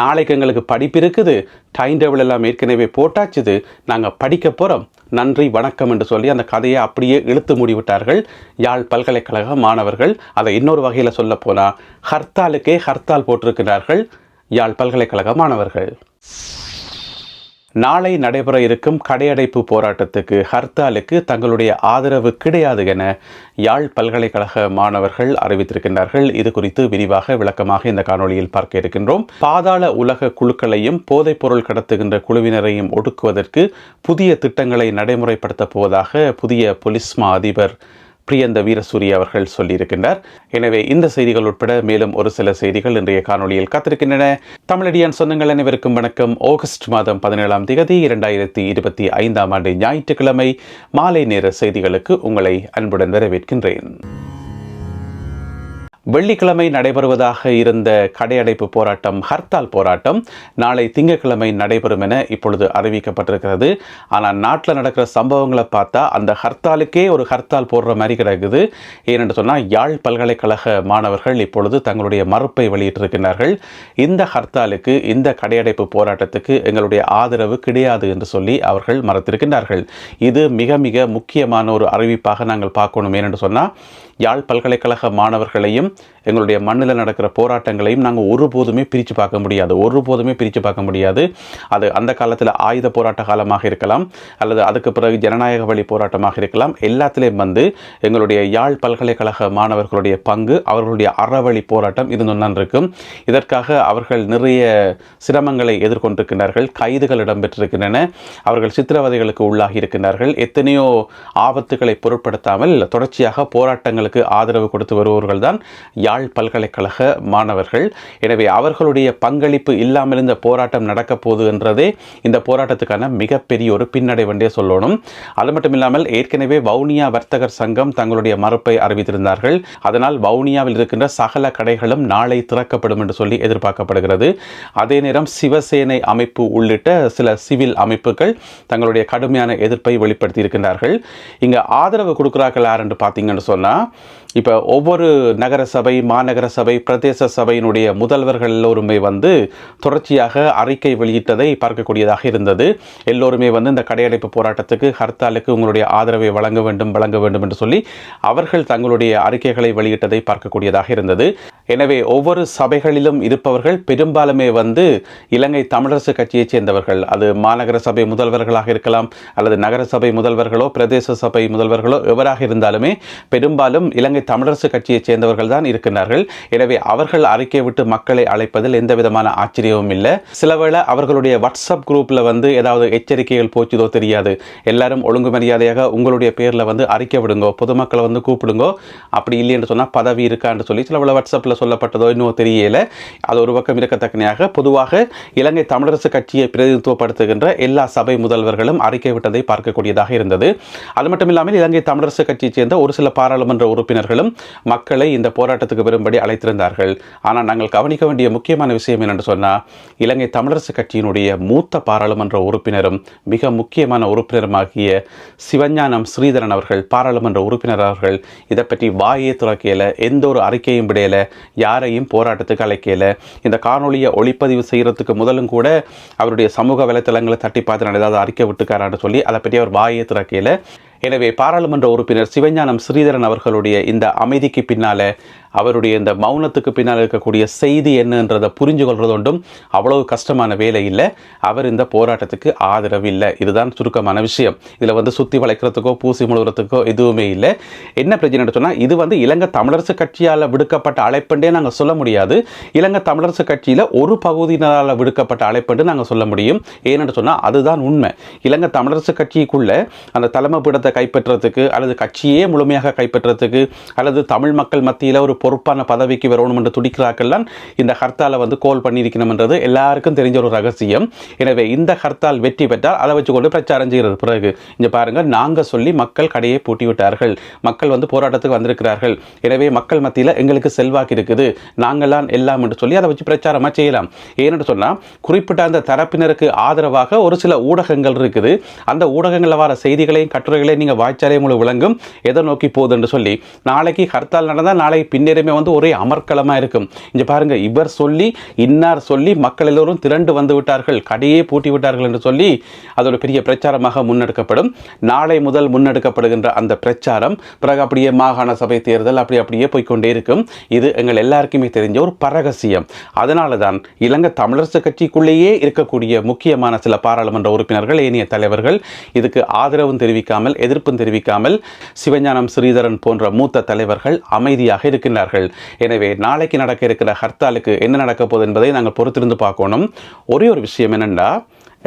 நாளைக்கு எங்களுக்கு படிப்பு இருக்குது, டைம் டேபிள் எல்லாம் ஏற்கனவே போட்டாச்சுது, நாங்கள் படிக்க போகிறோம், நன்றி வணக்கம் என்று சொல்லி அந்த கதையை அப்படியே இழுத்து மூடிவிட்டார்கள் யாழ் பல்கலைக்கழக மாணவர்கள். அதை இன்னொரு வகையில் சொல்ல போனால் ஹர்த்தாலுக்கே ஹர்த்தால் போட்டிருக்கிறார்கள் யாழ் பல்கலைக்கழக மாணவர்கள். நாளை நடைபெற இருக்கும் கடையடைப்பு போராட்டத்துக்கு ஹர்த்தாலுக்கு தங்களுடைய ஆதரவு கிடையாது என யாழ் பல்கலைக்கழக மாணவர்கள் அறிவித்திருக்கின்றார்கள். இது குறித்து விரிவாக விளக்கமாக இந்த காணொளியில் பார்க்க இருக்கின்றோம். பாதாள உலக குழுக்களையும் போதைப் பொருள் கடத்துகின்ற குழுவினரையும் ஒடுக்குவதற்கு புதிய திட்டங்களை நடைமுறைப்படுத்தப் போவதாக புதிய பொலிஸ் மா அதிபர் பிரியந்த வீரசூரிய அவர்கள் சொல்லியிருக்கின்றார். எனவே இந்த செய்திகள் உட்பட மேலும் ஒரு சில செய்திகள் இன்றைய காணொளியில் காத்திருக்கின்றன. தமிழடியான் சொந்தங்கள் அனைவருக்கும் வணக்கம். ஆகஸ்ட் மாதம் 17ஆம் தேதி 2025 ஞாயிற்றுக்கிழமை மாலை நேர செய்திகளுக்கு உங்களை அன்புடன் வரவேற்கின்றேன். வெள்ளிக்கிழமை நடைபெறுவதாக இருந்த கடையடைப்பு போராட்டம், ஹர்த்தால் போராட்டம் நாளை திங்கட்கிழமை நடைபெறும் என இப்பொழுது அறிவிக்கப்பட்டிருக்கிறது. ஆனால் நாட்டில் நடக்கிற சம்பவங்களை பார்த்தா அந்த ஹர்த்தாலுக்கே ஒரு ஹர்த்தால் போடுற மாதிரி கிடக்குது. ஏனென்று சொன்னால் யாழ் பல்கலைக்கழக மாணவர்கள் இப்பொழுது தங்களுடைய மறுப்பை வெளியிட்டிருக்கிறார்கள். இந்த ஹர்த்தாலுக்கு, இந்த கடையடைப்பு போராட்டத்துக்கு எங்களுடைய ஆதரவு கிடையாது என்று சொல்லி அவர்கள் மறுத்திருக்கின்றார்கள். இது மிக மிக முக்கியமான ஒரு அறிவிப்பாக நாங்கள் பார்க்கணும். ஏனென்று சொன்னால் யாழ் பல்கலைக்கழக மாணவர்களையும் எங்களுடைய மண்ணில் நடக்கிற போராட்டங்களையும் நாங்கள் ஒருபோதுமே பிரித்து பார்க்க முடியாது. அது அந்த காலத்தில் ஆயுத போராட்ட காலமாக இருக்கலாம், அல்லது அதுக்கு பிறகு ஜனநாயக வழி போராட்டமாக இருக்கலாம். எல்லாத்திலையும் எங்களுடைய யாழ் பல்கலைக்கழக மாணவர்களுடைய பங்கு, அவர்களுடைய அறவழி போராட்டம் இருந்துதான் இருக்கும். இதற்காக அவர்கள் நிறைய சிரமங்களை எதிர்கொண்டிருக்கிறார்கள். கைதுகள் இடம்பெற்றிருக்கின்றன, அவர்கள் சித்திரவதைகளுக்கு உள்ளாகி இருக்கின்றார்கள். எத்தனையோ ஆபத்துக்களை பொருட்படுத்தாமல் தொடர்ச்சியாக போராட்டங்களுக்கு ஆதரவு கொடுத்து வருபவர்கள் தான் யாழ் பல்கலைக்கழக மாணவர்கள். எனவே அவர்களுடைய பங்களிப்பு இல்லாமல் இந்த போராட்டம் நடக்க போகுது என்றதே இந்த போராட்டத்துக்கான மிகப்பெரிய ஒரு பின்னடைவென்றே சொல்லணும். அது மட்டும் இல்லாமல் ஏற்கனவே வவுனியா வர்த்தகர் சங்கம் தங்களுடைய மறுப்பை அறிவித்திருந்தார்கள். அதனால் வவுனியாவில் இருக்கின்ற சகல கடைகளும் நாளை திறக்கப்படும் என்று சொல்லி எதிர்பார்க்கப்படுகிறது. அதே நேரம் சிவசேனை அமைப்பு உள்ளிட்ட சில சிவில் அமைப்புகள் தங்களுடைய கடுமையான எதிர்ப்பை வெளிப்படுத்தி இருக்கின்றார்கள். இங்க ஆதரவு கொடுக்கிறார்கள் யார் என்று பார்த்தீங்கன்னு சொன்னா, இப்போ ஒவ்வொரு நகர சபை, மாநகர சபை, பிரதேச சபையினுடைய முதல்வர்கள் எல்லோருமே தொடர்ச்சியாக அறிக்கை வெளியிட்டதை பார்க்கக்கூடியதாக இருந்தது. எல்லோருமே இந்த கடையடைப்பு போராட்டத்துக்கு, ஹர்த்தாலுக்கு உங்களுடைய ஆதரவை வழங்க வேண்டும் என்று சொல்லி அவர்கள் தங்களுடைய அறிக்கைகளை வெளியிட்டதை பார்க்கக்கூடியதாக இருந்தது. எனவே ஒவ்வொரு சபைகளிலும் இருப்பவர்கள் பெரும்பாலுமே இலங்கை தமிழரசு கட்சியைச் சேர்ந்தவர்கள். அது மாநகர சபை முதல்வர்களாக இருக்கலாம், அல்லது நகர சபை முதல்வர்களோ பிரதேச சபை முதல்வர்களோ எவராக இருந்தாலுமே பெரும்பாலும் இலங்கை தமிழரசு கட்சியைச் சேர்ந்தவர்கள் தான் இருக்கின்றார்கள். எனவே அவர்கள் அறிக்கை விட்டு மக்களை அழைப்பதில் எந்த விதமான ஆச்சரியமும் இல்லை. சிலவேளை அவர்களுடைய வாட்ஸ்அப் குரூப்பில் ஏதாவது எச்சரிக்கைகள் போச்சுதோ தெரியாது. எல்லாரும் ஒழுங்கு மரியாதையாக உங்களுடைய பேரில் அறிக்கை விடுங்கோ, பொதுமக்களை கூப்பிடுங்கோ, அப்படி இல்லை என்று சொன்னால் பதவி இருக்கான்னு சொல்லி சிலவேளை வாட்ஸ்அப்பில் சொல்லப்பட்டதோ இன்னும் தெரியல. அது ஒரு பக்கம் இருக்கத்தக்கனையாக பொதுவாக இலங்கை தமிழரசு கட்சியை பிரதிநிதித்துவப்படுத்துகின்ற எல்லா சபை முதல்வர்களும் அறிக்கை விட்டதை பார்க்கக்கூடியதாக இருந்தது. அது மட்டும் இல்லாமல் இலங்கை தமிழரசு கட்சியைச் சேர்ந்த ஒரு சில பாராளுமன்ற உறுப்பினர்களும் மக்களை இந்த போராட்டத்துக்கு வரும்படி அழைத்திருந்தார்கள். ஆனால் நாங்கள் கவனிக்க வேண்டிய முக்கியமான விஷயம் என்னென்று சொன்னால், இலங்கை தமிழரசு கட்சியினுடைய மூத்த பாராளுமன்ற உறுப்பினரும் மிக முக்கியமான உறுப்பினருமாகிய சிவஞானம் ஸ்ரீதரன் அவர்கள், பாராளுமன்ற உறுப்பினர் அவர்கள் இதை பற்றி வாயே துறக்கையில, எந்த ஒரு அறிக்கையும் விடையில, யாரையும் போராட்டத்துக்கு அழைக்கல. இந்த காணொலியை ஒளிப்பதிவு செய்யறதுக்கு முதலும் கூட அவருடைய சமூக வலைத்தளங்களை தட்டி பார்த்து ஏதாவது அறிக்கை விட்டுக்காரான்னு சொல்லி அதை பற்றி அவர் வாயே துறக்கையில. எனவே பாராளுமன்ற உறுப்பினர் சிவஞானம் ஸ்ரீதரன் அவர்களுடைய இந்த அமைதிக்கு பின்னால, அவருடைய இந்த மௌனத்துக்கு பின்னால் இருக்கக்கூடிய செய்தி என்னன்றதை புரிஞ்சு கொள்வது ஒன்றும் அவ்வளவு கஷ்டமான வேலை இல்லை. அவர் இந்த போராட்டத்துக்கு ஆதரவு இல்லை. இதுதான் சுருக்கமான விஷயம். இதில் சுற்றி வளைக்கிறதுக்கோ பூசி முழுகிறதுக்கோ எதுவுமே இல்லை. என்ன பிரச்சனை சொன்னால், இது இலங்கை தமிழரசு கட்சியால் விடுக்கப்பட்ட அழைப்பண்டே நாங்கள் சொல்ல முடியாது. இலங்கை தமிழரசு கட்சியில் ஒரு பகுதியினரால் விடுக்கப்பட்ட அழைப்பண்டு நாங்கள் சொல்ல முடியும். ஏனென்று சொன்னால் அதுதான் உண்மை. இலங்கை தமிழரசு கட்சிக்குள்ள அந்த தலைமை பீடத்தை கைப்பற்றுறதுக்கு, அல்லது கட்சியே முழுமையாக கைப்பற்றுறதுக்கு, அல்லது தமிழ் மக்கள் மத்தியில் ஒரு பொறுப்பான பதவிக்கு வரணும் என்று துடிக்கிறார்கள் தான் இந்த ஹர்த்தாலை கோல் பண்ணியிருக்கணும் என்றது எல்லாருக்கும் தெரிஞ்ச ஒரு ரகசியம். எனவே இந்த ஹர்த்தால் வெற்றி பெற்றால் அதை வச்சுக்கொண்டு பிரச்சாரம் செய்கிறது. பிறகு இங்கே பாருங்கள், நாங்கள் சொல்லி மக்கள் கடையை பூட்டி விட்டார்கள், மக்கள் போராட்டத்துக்கு வந்திருக்கிறார்கள், எனவே மக்கள் மத்தியில் எங்களுக்கு செல்வாக்கு இருக்குது, நாங்கள்லாம் எல்லாம் என்று சொல்லி அதை வச்சு பிரச்சாரமாக செய்யலாம். ஏன்னு சொன்னால், குறிப்பிட்ட அந்த தரப்பினருக்கு ஆதரவாக ஒரு சில ஊடகங்கள் இருக்குது. அந்த ஊடகங்களில் வர செய்திகளையும் கட்டுரைகளையும் நீங்கள் வாய்ச்சாலே உங்களுக்கு விளங்கும் எதை நோக்கி போகுது என்று சொல்லி. நாளைக்கு ஹர்த்தால் நடந்தால் நாளைக்கு பின்னே நேரமே வந்து ஒரே அமர்க்களமாக இருக்கும். இங்கே பாருங்க, இவர் சொல்லி இன்னார் சொல்லி மக்கள் எல்லோரும் திரண்டு வந்து விட்டார்கள், கடையே பூட்டி விட்டார்கள் என்று சொல்லி அது ஒரு பெரிய பிரச்சாரமாக முன்னெடுக்கப்படும். நாளை முதல் முன்னெடுக்கப்படுகின்ற அந்த பிரச்சாரம் பிறகு அப்படியே மாகாண சபை தேர்தல் அப்படியே போய்கொண்டே இருக்கும். இது எங்கள் எல்லாருக்குமே தெரிஞ்ச ஒரு பரகசியம். அதனால தான் இலங்கை தமிழரசு கட்சிக்குள்ளேயே இருக்கக்கூடிய முக்கியமான சில பாராளுமன்ற உறுப்பினர்கள், ஏனைய தலைவர்கள் இதுக்கு ஆதரவும் தெரிவிக்காமல் எதிர்ப்பும் தெரிவிக்காமல் சிவஞானம் ஸ்ரீதரன் போன்ற மூத்த தலைவர்கள் அமைதியாக இருக்கின்றார்கள். எனவே நாளைக்கு நடக்க இருக்கிற ஹர்த்தாலுக்கு என்ன நடக்க போகுது என்பதை நாங்கள் பொறுத்திருந்து பார்க்கணும். ஒரே ஒரு விஷயம் என்னென்னா,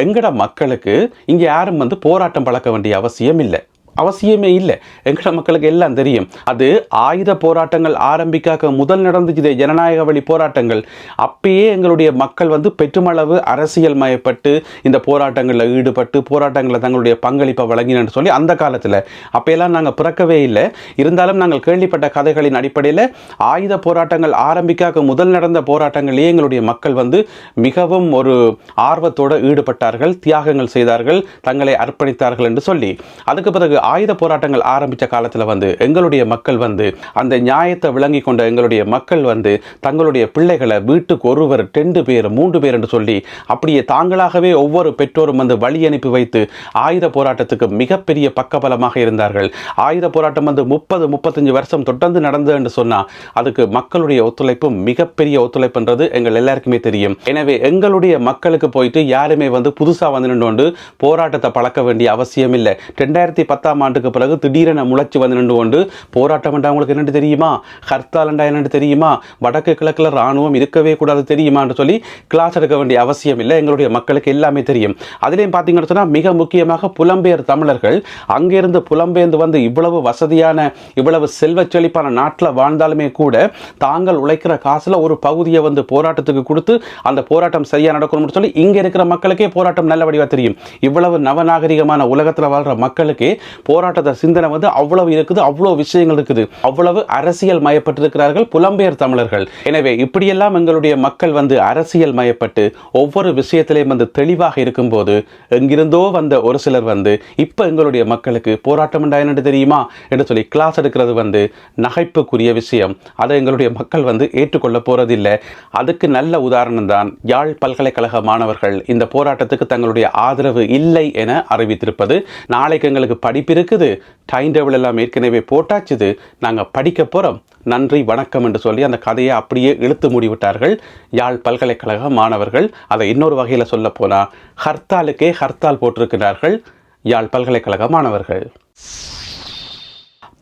எங்கட மக்களுக்கு இங்கே யாரும் வந்து போராட்டம் பழக்க வேண்டிய அவசியமே இல்லை. எங்கட மக்களுக்கு எல்லாம் தெரியும். அது ஆயுத போராட்டங்கள் ஆரம்பிக்காக முதல் நடந்துச்சு ஜனநாயக வழி போராட்டங்கள். அப்பயே எங்களுடைய மக்கள் வந்து பெற்றுமளவு அரசியல் மயப்பட்டு இந்த போராட்டங்களில் ஈடுபட்டு போராட்டங்களில் தங்களுடைய பங்களிப்பை வழங்கினு சொல்லி அந்த காலத்தில் அப்பையெல்லாம் நாங்கள் பிறக்கவே இல்லை. இருந்தாலும் நாங்கள் கேள்விப்பட்ட கதைகளின் அடிப்படையில் ஆயுத போராட்டங்கள் ஆரம்பிக்காக முதல் நடந்த போராட்டங்களிலேயே எங்களுடைய மக்கள் வந்து மிகவும் ஒரு ஆர்வத்தோடு ஈடுபட்டார்கள், தியாகங்கள் செய்தார்கள், தங்களை அர்ப்பணித்தார்கள் என்று சொல்லி. அதுக்கு பிறகு ஆயுத போராட்டங்கள் ஆரம்பித்த காலத்தில் வந்து எங்களுடைய மக்கள் வந்து அந்த நியாயத்தை விளங்கி கொண்ட எங்களுடைய மக்கள் வந்து தங்களுடைய பிள்ளைகளை வீட்டுக்கு ஒருவர் 2 பேர் 3 பேர் என்று சொல்லி அப்படியே தாங்களாகவே ஒவ்வொரு பெற்றோரும் வந்து வழி அனுப்பி வைத்து ஆயுத போராட்டத்துக்கு மிகப்பெரிய பக்கபலமாக இருந்தார்கள். ஆயுத போராட்டம் வந்து 30-35 வருஷம் தொடர்ந்து நடந்தது என்று சொன்னால் அதுக்கு மக்களுடைய ஒத்துழைப்பு மிகப்பெரிய ஒத்துழைப்புன்றது எங்கள் எல்லாருக்குமே தெரியும். எனவே எங்களுடைய மக்களுக்கு போயிட்டு யாருமே வந்து புதுசாக வந்து நின்று போராட்டத்தை பழக்க வேண்டிய அவசியம் இல்லை. 2010 ஆண்டுக்கு பிறகு திடீரென முளைச்சி வந்து நின்று கொண்டு போராட்டம் என்றால் உங்களுக்கு என்னென்று தெரியுமா, ஹர்த்தால் என்றால் என்னென்று தெரியுமா, வடக்கு கிழக்கில் இராணுவம் இருக்கவே கூடாது தெரியுமா என்று சொல்லி கிளாஸ் எடுக்க வேண்டிய அவசியம் இல்லை. எங்களுடைய மக்களுக்கு எல்லாமே தெரியும். அதிலையும் பார்த்தீங்கன்னு சொன்னால் மிக முக்கியமாக புலம்பெயர் தமிழர்கள் அங்கிருந்து புலம்பெயர்ந்து வந்து இவ்வளவு வசதியான இவ்வளவு செல்வ செழிப்பான நாட்டில் வாழ்ந்தாலுமே கூட தாங்கள் உழைக்கிற காசில் ஒரு பகுதியை வந்து போராட்டத்துக்கு கொடுத்து அந்த போராட்டம் சரியாக நடக்கணும்னு சொல்லி இங்கே இருக்கிற மக்களுக்கே போராட்டம் நல்ல வடிவாக தெரியும். இவ்வளவு நவநாகரிகமான உலகத்தில் வாழ்கிற மக்களுக்கே போராட்டத்தை சிந்தனை வந்து அவ்வளவு இருக்குது, அவ்வளவு விஷயங்கள் இருக்குது, அவ்வளவு அரசியல் மயப்பட்டிருக்கிறார்கள் புலம்பெயர் தமிழர்கள். எனவே இப்படியெல்லாம் எங்களுடைய மக்கள் வந்து அரசியல் மயப்பட்டு ஒவ்வொரு விஷயத்திலையும் வந்து தெளிவாக இருக்கும்போது எங்கிருந்தோ வந்த ஒரு சிலர் வந்து இப்ப எங்களுடைய மக்களுக்கு போராட்டம் என்ன தெரியுமா என்று சொல்லி கிளாஸ் எடுக்கிறது வந்து நகைப்புக்குரிய விஷயம். அதை எங்களுடைய மக்கள் வந்து ஏற்றுக்கொள்ள போறதில்லை. அதுக்கு நல்ல உதாரணம் தான் யாழ் பல்கலைக்கழக மாணவர்கள் இந்த போராட்டத்துக்கு தங்களுடைய ஆதரவு இல்லை என அறிவித்திருப்பது. நாளைக்கு எங்களுக்கு படிப்பு இருக்குது, டைம் டேபிள் எல்லாம் ஏற்கனவே போட்டாச்சுது, நாங்கள் படிக்க போகிறோம், நன்றி வணக்கம் என்று சொல்லி அந்த கதையை அப்படியே இழுத்து மூடிவிட்டார்கள் யாழ் பல்கலைக்கழக மாணவர்கள். அதை இன்னொரு வகையில் சொல்ல போனால் ஹர்த்தாலுக்கே ஹர்த்தால் போட்டிருக்கிறார்கள் யாழ் பல்கலைக்கழக மாணவர்கள்.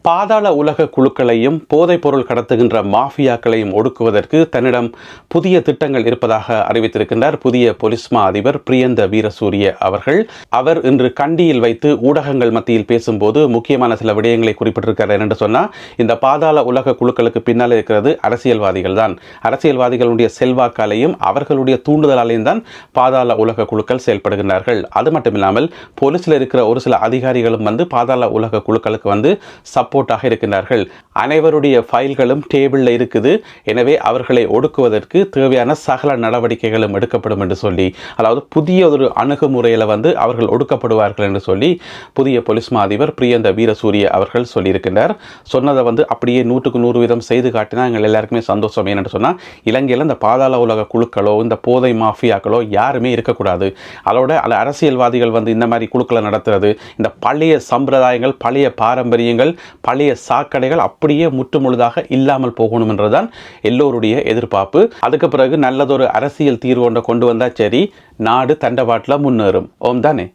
பாதாள உலக குழுக்களையும் போதைப் பொருள் கடத்துகின்ற மாஃபியாக்களையும் ஒடுக்குவதற்கு தன்னிடம் புதிய திட்டங்கள் இருப்பதாக அறிவித்திருக்கின்றார் புதிய போலீஸ் மா அதிபர் பிரியந்த வீரசூரிய அவர்கள். அவர் இன்று கண்டியில் வைத்து ஊடகங்கள் மத்தியில் பேசும்போது முக்கியமான சில விடயங்களை குறிப்பிட்டிருக்கிறார். என்று சொன்னால் இந்த பாதாள உலக குழுக்களுக்கு பின்னால் இருக்கிறது அரசியல்வாதிகள் தான். அரசியல்வாதிகளுடைய செல்வாக்காலையும் அவர்களுடைய தூண்டுதலாலையும் தான் பாதாள உலக குழுக்கள் செயல்படுகின்றார்கள். அது மட்டும் இல்லாமல் போலீஸில் இருக்கிற ஒரு சில அதிகாரிகளும் வந்து பாதாள உலக குழுக்களுக்கு வந்து சப்போர்ட்டாக இருக்கின்றார்கள். அனைவருடைய ஃபைல்களும் டேபிளில் இருக்குது. எனவே அவர்களை ஒடுக்குவதற்கு தேவையான சகல நடவடிக்கைகளும் எடுக்கப்படும் என்று சொல்லி, அதாவது புதிய ஒரு அணுகுமுறையில் வந்து அவர்கள் ஒடுக்கப்படுவார்கள் என்று சொல்லி புதிய போலீஸ் மா அதிபர் பிரியந்த வீரசூரிய அவர்கள் சொல்லியிருக்கின்றார். சொன்னதை வந்து அப்படியே 100% செய்து காட்டினா எங்கள் எல்லாருக்குமே சந்தோஷம். ஏன்னு சொன்னால் இலங்கையில் இந்த பாதாள உலக குழுக்களோ இந்த போதை மாஃபியாக்களோ யாருமே இருக்கக்கூடாது. அதோட அந்த அரசியல்வாதிகள் வந்து இந்த மாதிரி குழுக்களை நடத்துறது, இந்த பழைய சம்பிரதாயங்கள் பழைய பாரம்பரியங்கள் பழைய சாக்கடைகள் அப்படியே முற்றுமுழுதாக இல்லாமல் போகணும் என்றுதான் எல்லோருடைய எதிர்பார்ப்பு. அதுக்கு பிறகு நல்லதொரு அரசியல் தீர்வு கொண்டு வந்தா சரி, நாடு தண்டவாட்டில் முன்னேறும். ஓம் தானே.